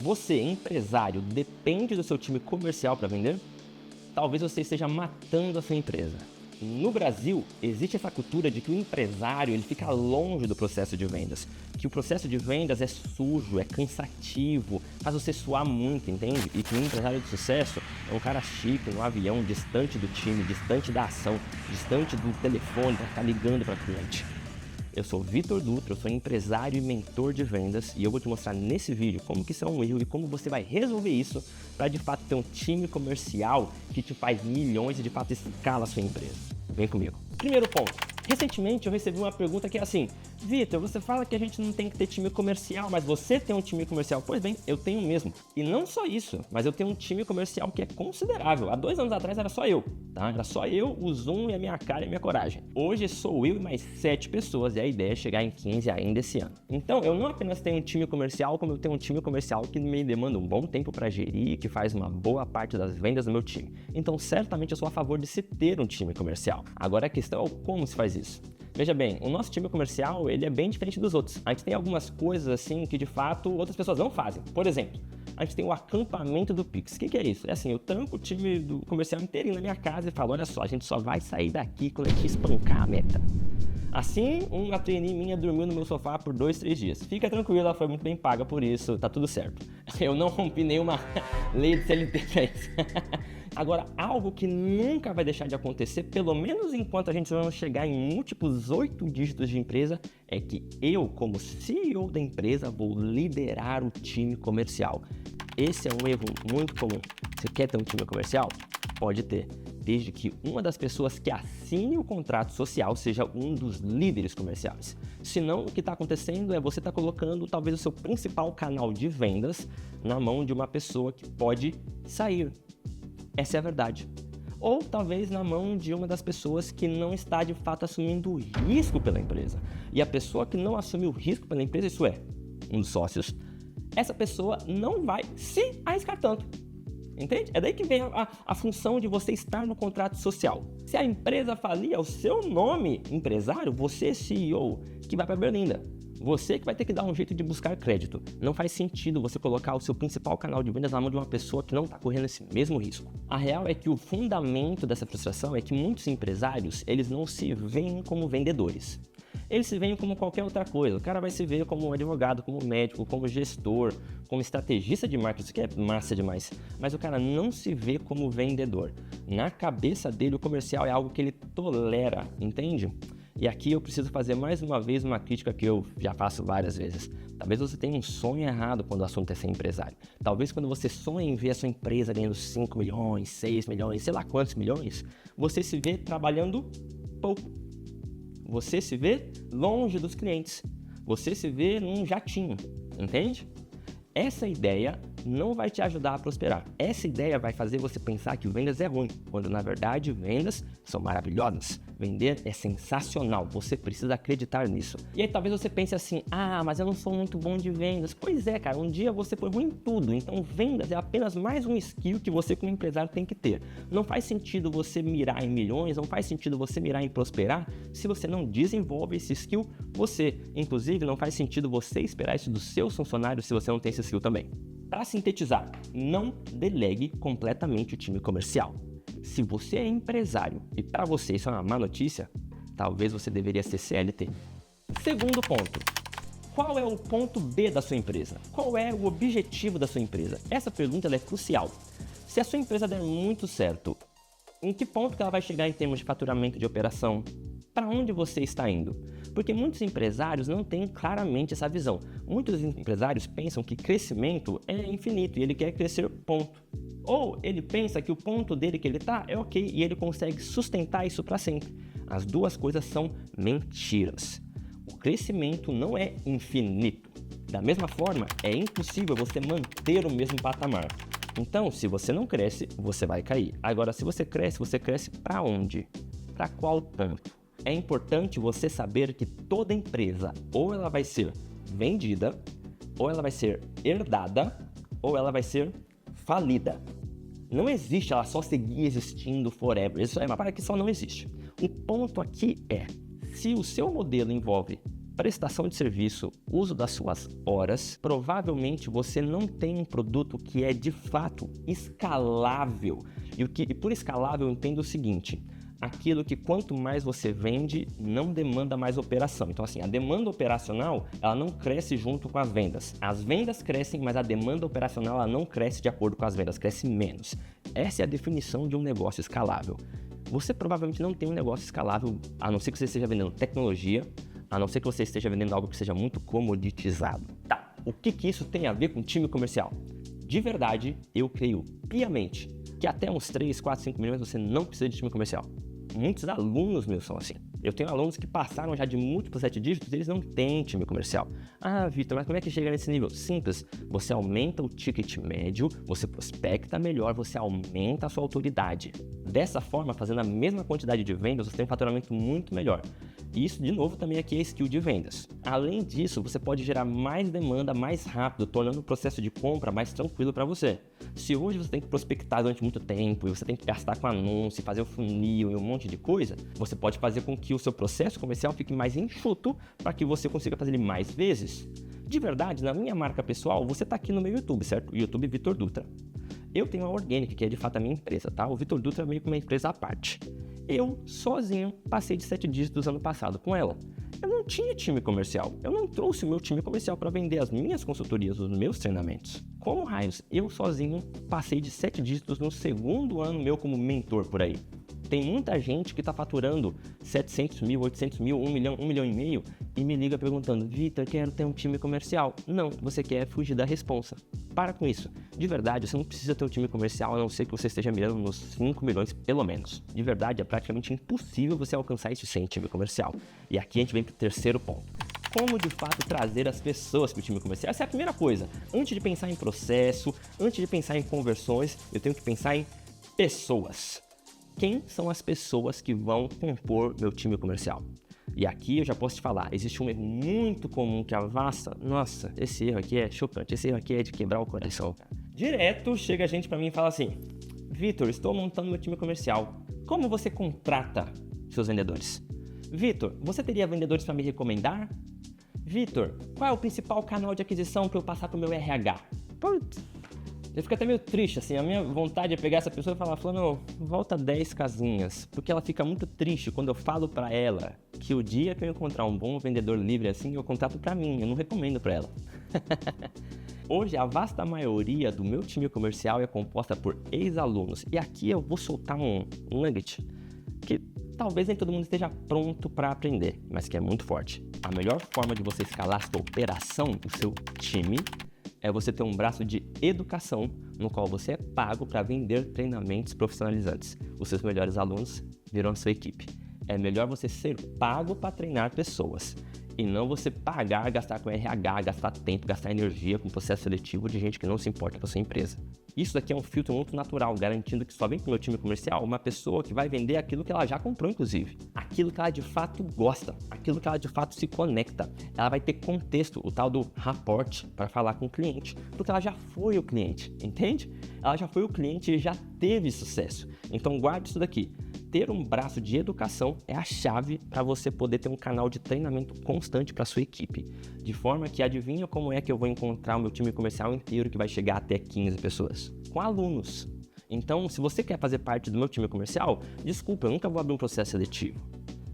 Você, empresário, depende do seu time comercial para vender? Talvez você esteja matando a sua empresa. No Brasil, existe essa cultura de que o empresário ele fica longe do processo de vendas. Que o processo de vendas é sujo, é cansativo, faz você suar muito, entende? E que o empresário de sucesso é um cara chique, no avião, distante do time, distante da ação, distante do telefone, para ficar ligando para cliente. Eu sou Vitor Dutra, eu sou empresário e mentor de vendas e eu vou te mostrar nesse vídeo como que isso é um erro e como você vai resolver isso para de fato ter um time comercial que te faz milhões e de fato escala a sua empresa. Vem comigo. Primeiro ponto. Recentemente eu recebi uma pergunta que é assim: Vitor, você fala que a gente não tem que ter time comercial, mas você tem um time comercial. Pois bem, eu tenho mesmo. E não só isso, mas eu tenho um time comercial que é considerável. Há 2 anos atrás era só eu, tá? Era só eu, o Zoom e a minha cara e a minha coragem. Hoje sou eu e mais 7 pessoas e a ideia é chegar em 15 ainda esse ano. Então eu não apenas tenho um time comercial, como eu tenho um time comercial que me demanda um bom tempo para gerir, que faz uma boa parte das vendas do meu time. Então certamente eu sou a favor de se ter um time comercial. Agora a questão é como se faz isso. Veja bem, o nosso time comercial ele é bem diferente dos outros. A gente tem algumas coisas assim que de fato outras pessoas não fazem. Por exemplo, a gente tem o acampamento do Pix. O que é isso? É assim, eu tranco o time do comercial inteirinho na minha casa e falo, olha só, a gente só vai sair daqui quando a gente espancar a meta. Assim, uma trainee minha dormiu no meu sofá por 2, 3 dias. Fica tranquilo, ela foi muito bem paga por isso, tá tudo certo. Eu não rompi nenhuma lei de CLT pra isso. Agora, algo que nunca vai deixar de acontecer, pelo menos enquanto a gente não chegar em múltiplos 8 dígitos de empresa, é que eu, como CEO da empresa, vou liderar o time comercial. Esse é um erro muito comum. Você quer ter um time comercial? Pode ter, desde que uma das pessoas que assine o contrato social seja um dos líderes comerciais. Senão, o que está acontecendo é você está colocando talvez o seu principal canal de vendas na mão de uma pessoa que pode sair. Essa é a verdade. Ou talvez na mão de uma das pessoas que não está de fato assumindo o risco pela empresa. E a pessoa que não assume o risco pela empresa, isso é, um dos sócios, essa pessoa não vai se arriscar tanto. Entende? É daí que vem a função de você estar no contrato social. Se a empresa falir, é o seu nome, empresário, você, CEO, que vai para Berlinda. Você que vai ter que dar um jeito de buscar crédito. Não faz sentido você colocar o seu principal canal de vendas na mão de uma pessoa que não está correndo esse mesmo risco. A real é que o fundamento dessa frustração é que muitos empresários, eles não se veem como vendedores. Eles se veem como qualquer outra coisa. O cara vai se ver como um advogado, como médico, como gestor, como estrategista de marketing. Isso aqui é massa demais. Mas o cara não se vê como vendedor. Na cabeça dele, o comercial é algo que ele tolera, entende? E aqui eu preciso fazer mais uma vez uma crítica que eu já faço várias vezes. Talvez você tenha um sonho errado quando o assunto é ser empresário. Talvez quando você sonha em ver a sua empresa ganhando 5 milhões, 6 milhões, sei lá quantos milhões, você se vê trabalhando pouco. Você se vê longe dos clientes. Você se vê num jatinho, entende? Essa ideia não vai te ajudar a prosperar. Essa ideia vai fazer você pensar que vendas é ruim, quando na verdade vendas são maravilhosas. Vender é sensacional, você precisa acreditar nisso. E aí talvez você pense assim, mas eu não sou muito bom de vendas. Pois é, cara, um dia você foi ruim em tudo, então vendas é apenas mais um skill que você como empresário tem que ter. Não faz sentido você mirar em milhões, não faz sentido você mirar em prosperar se você não desenvolve esse skill você. Inclusive, não faz sentido você esperar isso dos seus funcionários se você não tem esse skill também. Para sintetizar, não delegue completamente o time comercial. Se você é empresário e para você isso é uma má notícia, talvez você deveria ser CLT. Segundo ponto, qual é o ponto B da sua empresa? Qual é o objetivo da sua empresa? Essa pergunta ela é crucial. Se a sua empresa der muito certo, em que ponto que ela vai chegar em termos de faturamento de operação? Para onde você está indo? Porque muitos empresários não têm claramente essa visão. Muitos empresários pensam que crescimento é infinito e ele quer crescer ponto. Ou ele pensa que o ponto dele que ele está é ok e ele consegue sustentar isso para sempre. As duas coisas são mentiras. O crescimento não é infinito. Da mesma forma, é impossível você manter o mesmo patamar. Então, se você não cresce, você vai cair. Agora, se você cresce para onde? Para qual tanto? É importante você saber que toda empresa ou ela vai ser vendida, ou ela vai ser herdada, ou ela vai ser falida. Não existe ela só seguir existindo forever. Isso é uma parada que só não existe. O ponto aqui é, se o seu modelo envolve prestação de serviço, uso das suas horas, provavelmente você não tem um produto que é de fato escalável. E por escalável eu entendo o seguinte: aquilo que quanto mais você vende, não demanda mais operação. Então assim, a demanda operacional, ela não cresce junto com as vendas. As vendas crescem, mas a demanda operacional ela não cresce de acordo com as vendas, cresce menos. Essa é a definição de um negócio escalável. Você provavelmente não tem um negócio escalável, a não ser que você esteja vendendo tecnologia, a não ser que você esteja vendendo algo que seja muito comoditizado. Tá, o que isso tem a ver com time comercial? De verdade, eu creio piamente que até uns 3, 4, 5 milhões você não precisa de time comercial. Muitos alunos meus são assim. Eu tenho alunos que passaram já de múltiplos 7 dígitos e eles não têm time comercial. Ah, Vitor, mas como é que chega nesse nível? Simples. Você aumenta o ticket médio, você prospecta melhor, você aumenta a sua autoridade. Dessa forma, fazendo a mesma quantidade de vendas, você tem um faturamento muito melhor. E isso, de novo, também aqui é skill de vendas. Além disso, você pode gerar mais demanda mais rápido, tornando o processo de compra mais tranquilo para você. Se hoje você tem que prospectar durante muito tempo e você tem que gastar com anúncio, fazer o funil e um monte de coisa, você pode fazer com que o seu processo comercial fique mais enxuto para que você consiga fazer ele mais vezes. De verdade, na minha marca pessoal, você está aqui no meu YouTube, certo? YouTube Vitor Dutra. Eu tenho a Organic, que é de fato a minha empresa, tá? O Vitor Dutra é meio que uma empresa à parte. Eu, sozinho, passei de 7 dígitos ano passado com ela. Eu não tinha time comercial. Eu não trouxe o meu time comercial para vender as minhas consultorias, os meus treinamentos. Como raios, eu sozinho passei de 7 dígitos no segundo ano meu como mentor por aí. Tem muita gente que está faturando 700 mil, 800 mil, 1 milhão, 1 milhão e meio e me liga perguntando: Vitor, quero ter um time comercial. Não, você quer fugir da responsa. Para com isso. De verdade, você não precisa ter um time comercial a não ser que você esteja mirando nos 5 milhões pelo menos. De verdade, é praticamente impossível você alcançar isso sem time comercial. E aqui a gente vem para o terceiro ponto. Como de fato trazer as pessoas para o time comercial? Essa é a primeira coisa. Antes de pensar em processo, antes de pensar em conversões, eu tenho que pensar em pessoas. Quem são as pessoas que vão compor meu time comercial? E aqui eu já posso te falar, existe um erro muito comum que avassa. Nossa, esse erro aqui é chocante, esse erro aqui é de quebrar o coração. Direto chega a gente para mim e fala assim: Vitor, estou montando meu time comercial. Como você contrata seus vendedores? Vitor, você teria vendedores para me recomendar? Vitor, qual é o principal canal de aquisição para eu passar para o meu RH? Putz. Eu fico até meio triste, assim, a minha vontade é pegar essa pessoa e falar, Flano, volta 10 casinhas, porque ela fica muito triste quando eu falo pra ela que o dia que eu encontrar um bom vendedor livre assim, eu contrato pra mim, eu não recomendo pra ela. Hoje, a vasta maioria do meu time comercial é composta por ex-alunos, e aqui eu vou soltar um nugget que talvez nem todo mundo esteja pronto para aprender, mas que é muito forte. A melhor forma de você escalar sua operação, o seu time, é você ter um braço de educação no qual você é pago para vender treinamentos profissionalizantes. Os seus melhores alunos viram a sua equipe. É melhor você ser pago para treinar pessoas e não você pagar, gastar com RH, gastar tempo, gastar energia com processo seletivo de gente que não se importa com a sua empresa. Isso daqui é um filtro muito natural, garantindo que só vem com o meu time comercial uma pessoa que vai vender aquilo que ela já comprou, inclusive. Aquilo que ela de fato gosta, aquilo que ela de fato se conecta. Ela vai ter contexto, o tal do rapport, para falar com o cliente, porque ela já foi o cliente, entende? Ela já foi o cliente e já teve sucesso. Então guarde isso daqui. Ter um braço de educação é a chave para você poder ter um canal de treinamento constante para sua equipe. De forma que adivinha como é que eu vou encontrar o meu time comercial inteiro que vai chegar até 15 pessoas? Com alunos. Então, se você quer fazer parte do meu time comercial, desculpa, eu nunca vou abrir um processo seletivo.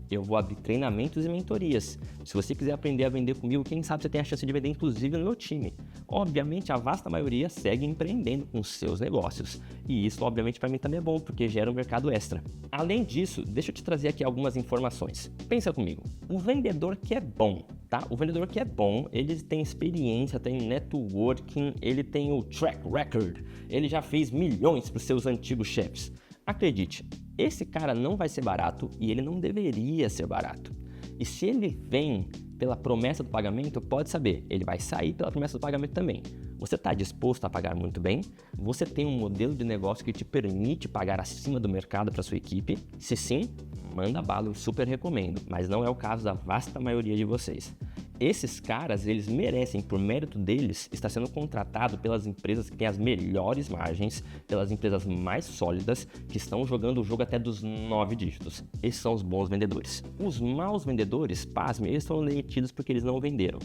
Eu vou abrir treinamentos e mentorias. Se você quiser aprender a vender comigo, quem sabe você tem a chance de vender inclusive no meu time. Obviamente, a vasta maioria segue empreendendo com seus negócios. E isso, obviamente, para mim também é bom, porque gera um mercado extra. Além disso, deixa eu te trazer aqui algumas informações. Pensa comigo. O vendedor que é bom, tá? O vendedor que é bom, ele tem experiência, tem networking, ele tem o track record. Ele já fez milhões para os seus antigos chefes. Acredite, esse cara não vai ser barato e ele não deveria ser barato. E se ele vem pela promessa do pagamento, pode saber, ele vai sair pela promessa do pagamento também. Você está disposto a pagar muito bem? Você tem um modelo de negócio que te permite pagar acima do mercado para sua equipe? Se sim, manda bala, eu super recomendo, mas não é o caso da vasta maioria de vocês. Esses caras, eles merecem, por mérito deles, estar sendo contratado pelas empresas que têm as melhores margens, pelas empresas mais sólidas, que estão jogando o jogo até dos 9 dígitos. Esses são os bons vendedores. Os maus vendedores, pasme, eles foram demitidos porque eles não venderam.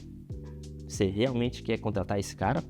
Você realmente quer contratar esse cara?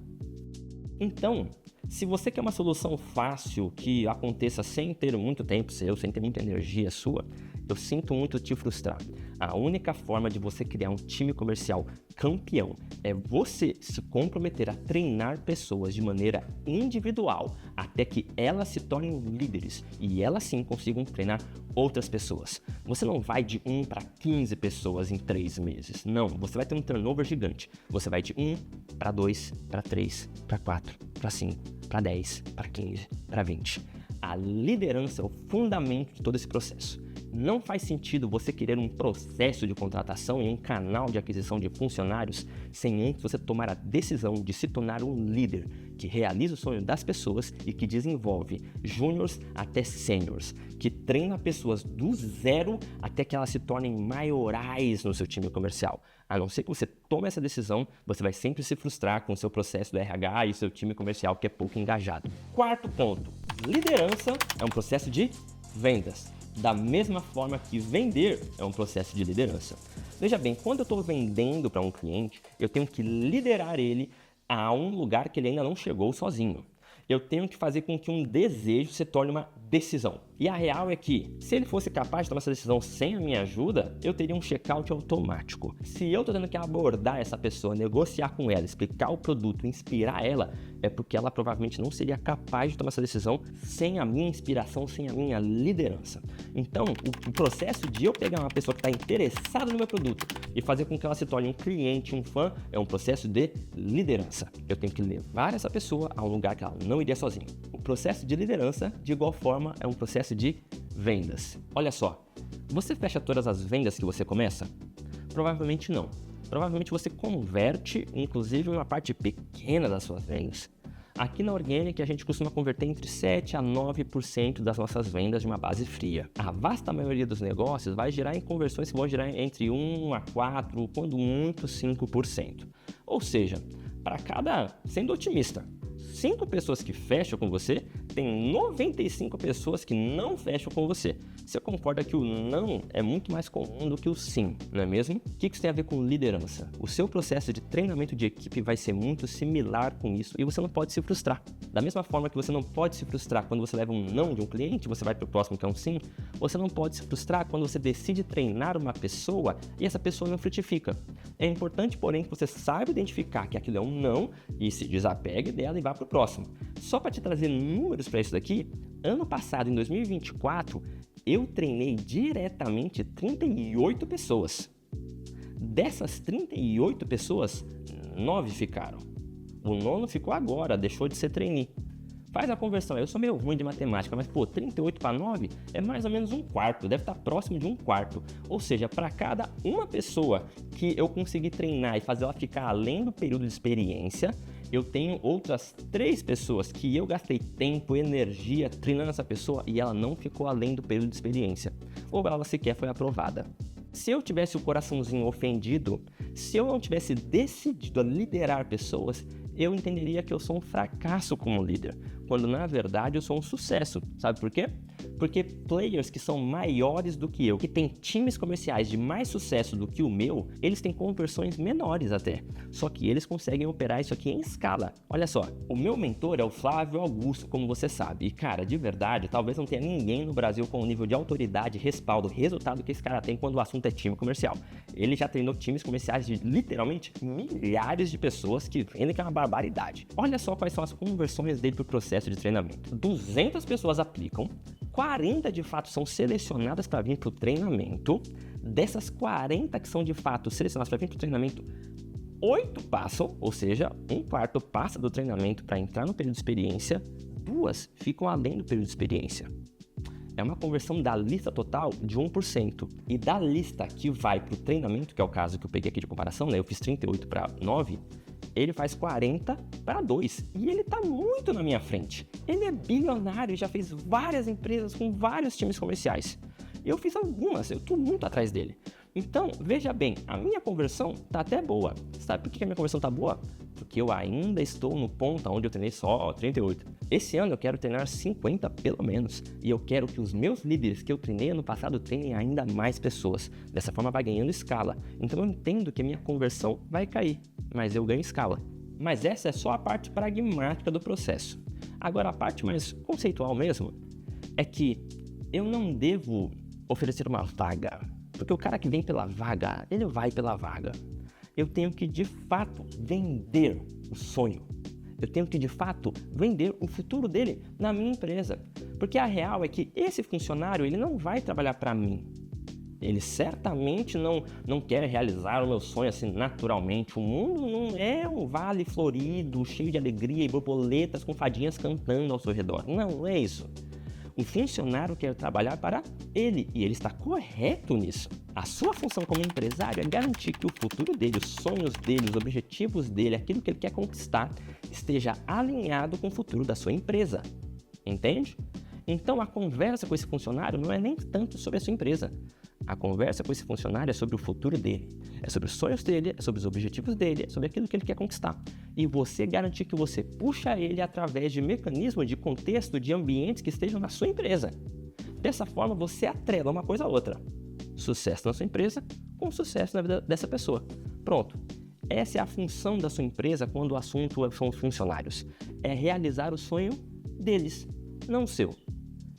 Então, se você quer uma solução fácil, que aconteça sem ter muito tempo seu, sem ter muita energia sua, eu sinto muito te frustrar. A única forma de você criar um time comercial campeão é você se comprometer a treinar pessoas de maneira individual até que elas se tornem líderes e elas sim consigam treinar outras pessoas. Você não vai de 1 para 15 pessoas em 3 meses. Não, você vai ter um turnover gigante. Você vai de 1 para 2, para 3, para 4, para 5, para 10, para 15, para 20. A liderança é o fundamento de todo esse processo. Não faz sentido você querer um processo de contratação e um canal de aquisição de funcionários sem antes você tomar a decisão de se tornar um líder que realiza o sonho das pessoas e que desenvolve júniors até sêniors, que treina pessoas do zero até que elas se tornem maiorais no seu time comercial. A não ser que você tome essa decisão, você vai sempre se frustrar com o seu processo do RH e o seu time comercial que é pouco engajado. Quarto ponto, liderança é um processo de vendas. Da mesma forma que vender é um processo de liderança. Veja bem, quando eu estou vendendo para um cliente, eu tenho que liderar ele a um lugar que ele ainda não chegou sozinho. Eu tenho que fazer com que um desejo se torne uma decisão. E a real é que, se ele fosse capaz de tomar essa decisão sem a minha ajuda, eu teria um check-out automático. Se eu estou tendo que abordar essa pessoa, negociar com ela, explicar o produto, inspirar ela, é porque ela provavelmente não seria capaz de tomar essa decisão sem a minha inspiração, sem a minha liderança. Então, o processo de eu pegar uma pessoa que está interessada no meu produto e fazer com que ela se torne um cliente, um fã, é um processo de liderança. Eu tenho que levar essa pessoa a um lugar que ela não iria sozinha. O processo de liderança, de igual forma, é um processo de vendas. Olha só, você fecha todas as vendas que você começa? Provavelmente não. Provavelmente você converte, inclusive, uma parte pequena das suas vendas. Aqui na Organic, a gente costuma converter entre 7 a 9% das nossas vendas de uma base fria. A vasta maioria dos negócios vai gerar em conversões que vão gerar entre 1 a 4, quando muito 5%. Ou seja, para cada, sendo otimista, 5 pessoas que fecham com você, tem 95 pessoas que não fecham com você. Você concorda que o não é muito mais comum do que o sim, não é mesmo? O que isso tem a ver com liderança? O seu processo de treinamento de equipe vai ser muito similar com isso e você não pode se frustrar. Da mesma forma que você não pode se frustrar quando você leva um não de um cliente, você vai para o próximo que é um sim, você não pode se frustrar quando você decide treinar uma pessoa e essa pessoa não frutifica. É importante, porém, que você saiba identificar que aquilo é um não e se desapegue dela e vá para o próximo. Só para te trazer números para isso daqui, ano passado, em 2024, eu treinei diretamente 38 pessoas. Dessas 38 pessoas, 9 ficaram. O 9 ficou agora, deixou de ser trainee. Faz a conversão, eu sou meio ruim de matemática, mas 38 para 9 é mais ou menos um quarto, deve estar próximo de um quarto. Ou seja, para cada uma pessoa que eu consegui treinar e fazer ela ficar além do período de experiência, eu tenho outras 3 pessoas que eu gastei tempo, energia treinando essa pessoa e ela não ficou além do período de experiência, ou ela sequer foi aprovada. Se eu tivesse o coraçãozinho ofendido, se eu não tivesse decidido a liderar pessoas, eu entenderia que eu sou um fracasso como líder, quando na verdade eu sou um sucesso. Sabe por quê? Porque players que são maiores do que eu, que têm times comerciais de mais sucesso do que o meu, eles têm conversões menores até. Só que eles conseguem operar isso aqui em escala. Olha só, o meu mentor é o Flávio Augusto, como você sabe. E cara, de verdade, talvez não tenha ninguém no Brasil com o nível de autoridade, respaldo, resultado que esse cara tem quando o assunto é time comercial. Ele já treinou times comerciais de literalmente milhares de pessoas que vendem, que é uma barbaridade. Olha só quais são as conversões dele pro processo de treinamento. 200 pessoas aplicam, 40 de fato são selecionadas para vir para o treinamento. Dessas 40 que são de fato selecionadas para vir para o treinamento, 8 passam, ou seja, um quarto passa do treinamento para entrar no período de experiência, 2 ficam além do período de experiência. É uma conversão da lista total de 1%. E da lista que vai para o treinamento, que é o caso que eu peguei aqui de comparação, né? Eu fiz 38 para 9, Ele faz 40/2 e ele está muito na minha frente. Ele é bilionário e já fez várias empresas com vários times comerciais. Eu fiz algumas, eu estou muito atrás dele. Então, veja bem, a minha conversão está até boa. Sabe por que a minha conversão está boa? Porque eu ainda estou no ponto onde eu treinei só 38. Esse ano eu quero treinar 50 pelo menos. E eu quero que os meus líderes que eu treinei ano passado treinem ainda mais pessoas. Dessa forma vai ganhando escala. Então eu entendo que a minha conversão vai cair, mas eu ganho escala. Mas essa é só a parte pragmática do processo. Agora a parte mais conceitual mesmo é que eu não devo oferecer uma vaga. Porque o cara que vem pela vaga, ele vai pela vaga. Eu tenho que, de fato, vender o sonho. Eu tenho que, de fato, vender o futuro dele na minha empresa. Porque a real é que esse funcionário, ele não vai trabalhar para mim. Ele certamente não quer realizar o meu sonho assim naturalmente. O mundo não é um vale florido, cheio de alegria e borboletas com fadinhas cantando ao seu redor. Não é isso. O funcionário quer trabalhar para ele e ele está correto nisso. A sua função como empresário é garantir que o futuro dele, os sonhos dele, os objetivos dele, aquilo que ele quer conquistar, esteja alinhado com o futuro da sua empresa. Entende? Então a conversa com esse funcionário não é nem tanto sobre a sua empresa. A conversa com esse funcionário é sobre o futuro dele, é sobre os sonhos dele, é sobre os objetivos dele, é sobre aquilo que ele quer conquistar. E você garantir que você puxa ele através de mecanismos, de contexto, de ambientes que estejam na sua empresa. Dessa forma, você atrela uma coisa a outra. Sucesso na sua empresa com sucesso na vida dessa pessoa. Pronto. Essa é a função da sua empresa quando o assunto são os funcionários. É realizar o sonho deles, não o seu.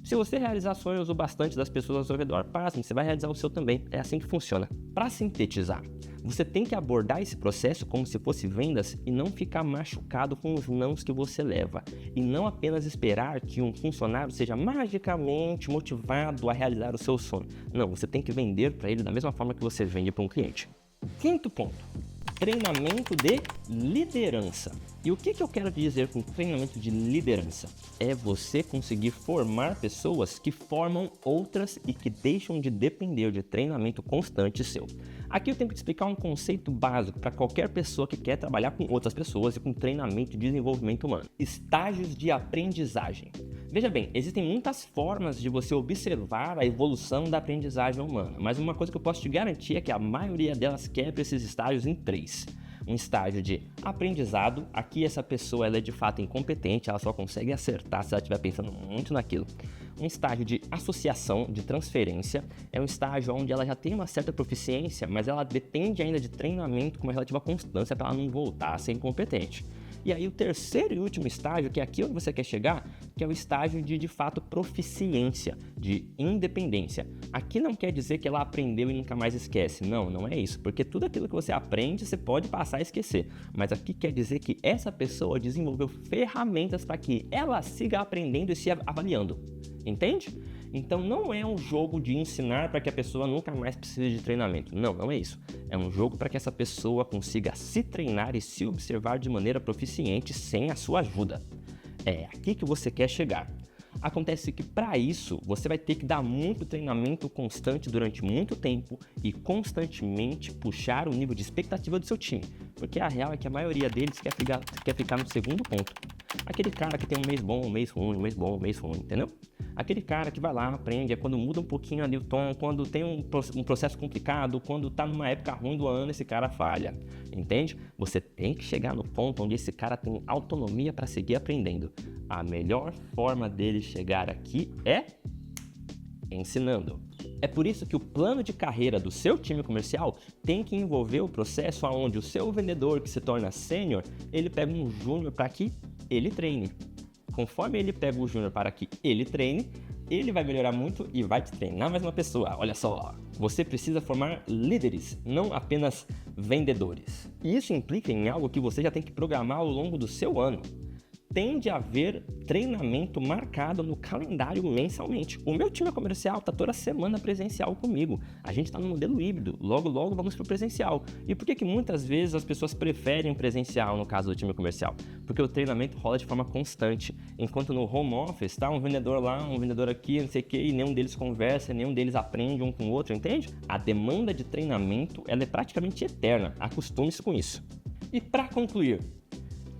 Se você realizar sonhos o bastante das pessoas ao seu redor, pasmem, você vai realizar o seu também. É assim que funciona. Para sintetizar, você tem que abordar esse processo como se fosse vendas e não ficar machucado com os nãos que você leva. E não apenas esperar que um funcionário seja magicamente motivado a realizar o seu sonho. Não, você tem que vender para ele da mesma forma que você vende para um cliente. Quinto ponto. Treinamento de liderança. E o que eu quero dizer com treinamento de liderança? É você conseguir formar pessoas que formam outras e que deixam de depender de treinamento constante seu. Aqui eu tenho que te explicar um conceito básico para qualquer pessoa que quer trabalhar com outras pessoas e com treinamento e desenvolvimento humano. Estágios de aprendizagem. Veja bem, existem muitas formas de você observar a evolução da aprendizagem humana, mas uma coisa que eu posso te garantir é que a maioria delas quebra esses estágios em 3. Um estágio de aprendizado, aqui essa pessoa ela é de fato incompetente, ela só consegue acertar se ela estiver pensando muito naquilo. Um estágio de associação, de transferência, é um estágio onde ela já tem uma certa proficiência, mas ela depende ainda de treinamento com uma relativa constância para ela não voltar a ser incompetente. E aí o terceiro e último estágio, que é aqui onde você quer chegar, que é o estágio de fato, proficiência, de independência. Aqui não quer dizer que ela aprendeu e nunca mais esquece. Não, não é isso. Porque tudo aquilo que você aprende, você pode passar a esquecer. Mas aqui quer dizer que essa pessoa desenvolveu ferramentas para que ela siga aprendendo e se avaliando. Entende? Então não é um jogo de ensinar para que a pessoa nunca mais precise de treinamento. Não, não é isso. É um jogo para que essa pessoa consiga se treinar e se observar de maneira proficiente sem a sua ajuda. É aqui que você quer chegar. Acontece que para isso você vai ter que dar muito treinamento constante durante muito tempo e constantemente puxar o nível de expectativa do seu time. Porque a real é que a maioria deles quer ficar no segundo ponto. Aquele cara que tem um mês bom, um mês ruim, um mês bom, um mês ruim, entendeu? Aquele cara que vai lá, aprende, é quando muda um pouquinho ali o tom, quando tem um processo complicado, quando tá numa época ruim do ano, esse cara falha, entende? Você tem que chegar no ponto onde esse cara tem autonomia para seguir aprendendo. A melhor forma dele chegar aqui é ensinando. É por isso que o plano de carreira do seu time comercial tem que envolver o processo onde o seu vendedor que se torna sênior, ele pega um júnior para que ele treine. Conforme ele pega o júnior para que ele treine, ele vai melhorar muito e vai te treinar mais uma pessoa. Olha só, você precisa formar líderes, não apenas vendedores. E isso implica em algo que você já tem que programar ao longo do seu ano. Tende a haver treinamento marcado no calendário mensalmente. O meu time comercial está toda semana presencial comigo. A gente está no modelo híbrido. Logo, logo vamos para o presencial. E por que muitas vezes as pessoas preferem presencial no caso do time comercial? Porque o treinamento rola de forma constante. Enquanto no home office está um vendedor lá, um vendedor aqui, não sei o que, e nenhum deles conversa, nenhum deles aprende um com o outro, entende? A demanda de treinamento ela é praticamente eterna. Acostume-se com isso. E para concluir,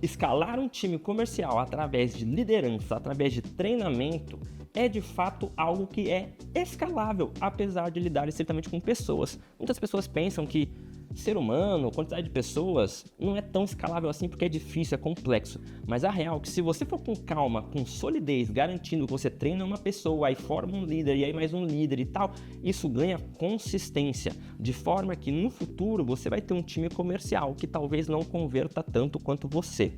escalar um time comercial através de liderança, através de treinamento, é de fato algo que é escalável, apesar de lidar estritamente com pessoas. Muitas pessoas pensam que ser humano, quantidade de pessoas, não é tão escalável assim porque é difícil, é complexo. Mas a real é que se você for com calma, com solidez, garantindo que você treina uma pessoa, aí forma um líder e aí mais um líder e tal, isso ganha consistência, de forma que no futuro você vai ter um time comercial que talvez não converta tanto quanto você.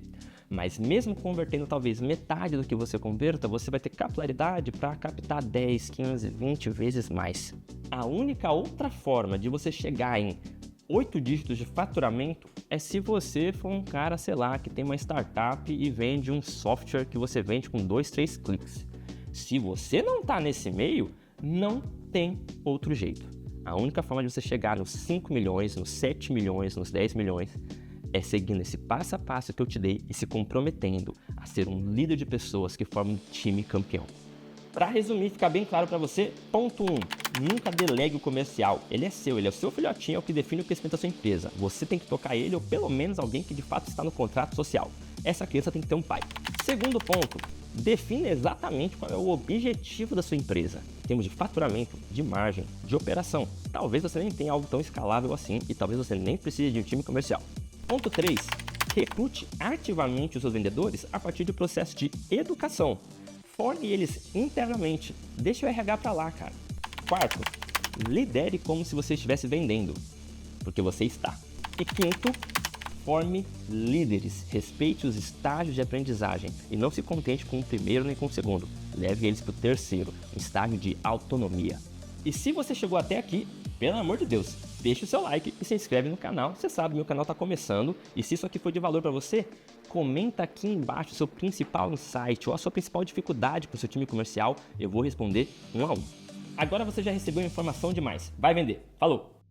Mas mesmo convertendo talvez metade do que você converta, você vai ter capilaridade para captar 10, 15, 20 vezes mais. A única outra forma de você chegar em 8 dígitos de faturamento é se você for um cara, sei lá, que tem uma startup e vende um software que você vende com 2, 3 cliques. Se você não está nesse meio, não tem outro jeito. A única forma de você chegar nos 5 milhões, nos 7 milhões, nos 10 milhões é seguindo esse passo a passo que eu te dei e se comprometendo a ser um líder de pessoas que formam um time campeão. Para resumir, ficar bem claro para você, ponto 1, nunca delegue o comercial. Ele é o seu filhotinho, é o que define o crescimento da sua empresa. Você tem que tocar ele ou pelo menos alguém que de fato está no contrato social. Essa criança tem que ter um pai. Segundo ponto, define exatamente qual é o objetivo da sua empresa, em termos de faturamento, de margem, de operação. Talvez você nem tenha algo tão escalável assim e talvez você nem precise de um time comercial. Ponto 3, recrute ativamente os seus vendedores a partir do processo de educação. Forme eles internamente. Deixa o RH pra lá, cara. Quarto, lidere como se você estivesse vendendo, porque você está. E quinto, forme líderes. Respeite os estágios de aprendizagem e não se contente com o primeiro nem com o segundo. Leve eles para o terceiro, um estágio de autonomia. E se você chegou até aqui, pelo amor de Deus, deixa o seu like e se inscreve no canal. Você sabe, meu canal está começando e se isso aqui foi de valor para você, comenta aqui embaixo o seu principal insight ou a sua principal dificuldade para o seu time comercial. Eu vou responder um a um. Agora você já recebeu informação demais. Vai vender. Falou!